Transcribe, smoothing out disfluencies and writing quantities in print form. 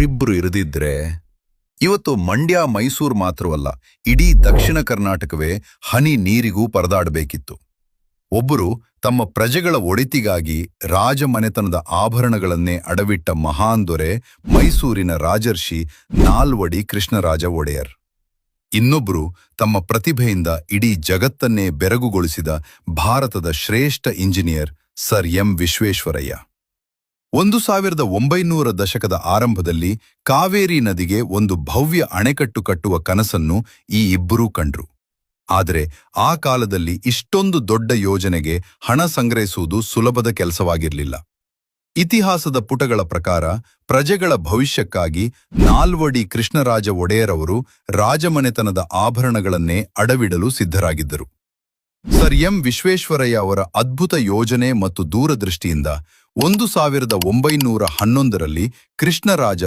ಇವರಿಬ್ಬರು ಇರದಿದ್ರೆ ಇವತ್ತು ಮಂಡ್ಯ ಮೈಸೂರು ಮಾತ್ರವಲ್ಲ, ಇಡೀ ದಕ್ಷಿಣ ಕರ್ನಾಟಕವೇ ಹನಿ ನೀರಿಗೂ ಪರದಾಡಬೇಕಿತ್ತು. ಒಬ್ಬರು ತಮ್ಮ ಪ್ರಜೆಗಳ ಒಳಿತಿಗಾಗಿ ರಾಜಮನೆತನದ ಆಭರಣಗಳನ್ನೇ ಅಡವಿಟ್ಟ ಮಹಾನ್ ದೊರೆ ಮೈಸೂರಿನ ರಾಜರ್ಷಿ ನಾಲ್ವಡಿ ಕೃಷ್ಣರಾಜ ಒಡೆಯರ್. ಇನ್ನೊಬ್ಬರು ತಮ್ಮ ಪ್ರತಿಭೆಯಿಂದ ಇಡೀ ಜಗತ್ತನ್ನೇ ಬೆರಗುಗೊಳಿಸಿದ ಭಾರತದ ಶ್ರೇಷ್ಠ ಇಂಜಿನಿಯರ್ ಸರ್ ಎಂ ವಿಶ್ವೇಶ್ವರಯ್ಯ. 1900 ದಶಕದ ಆರಂಭದಲ್ಲಿ ಕಾವೇರಿ ನದಿಗೆ ಒಂದು ಭವ್ಯ ಅಣೆಕಟ್ಟು ಕಟ್ಟುವ ಕನಸನ್ನು ಈ ಇಬ್ಬರೂ ಕಂಡ್ರು. ಆದರೆ ಆ ಕಾಲದಲ್ಲಿ ಇಷ್ಟೊಂದು ದೊಡ್ಡ ಯೋಜನೆಗೆ ಹಣ ಸಂಗ್ರಹಿಸುವುದು ಸುಲಭದ ಕೆಲಸವಾಗಿರಲಿಲ್ಲ. ಇತಿಹಾಸದ ಪುಟಗಳ ಪ್ರಕಾರ ಪ್ರಜೆಗಳ ಭವಿಷ್ಯಕ್ಕಾಗಿ ನಾಲ್ವಡಿ ಕೃಷ್ಣರಾಜ ಒಡೆಯರವರು ರಾಜಮನೆತನದ ಆಭರಣಗಳನ್ನೇ ಅಡವಿಡಲು ಸಿದ್ಧರಾಗಿದ್ದರು. ಸರ್ ಎಂ ವಿಶ್ವೇಶ್ವರಯ್ಯ ಅವರ ಅದ್ಭುತ ಯೋಜನೆ ಮತ್ತು ದೂರದೃಷ್ಟಿಯಿಂದ 1911ರಲ್ಲಿ ಕೃಷ್ಣರಾಜ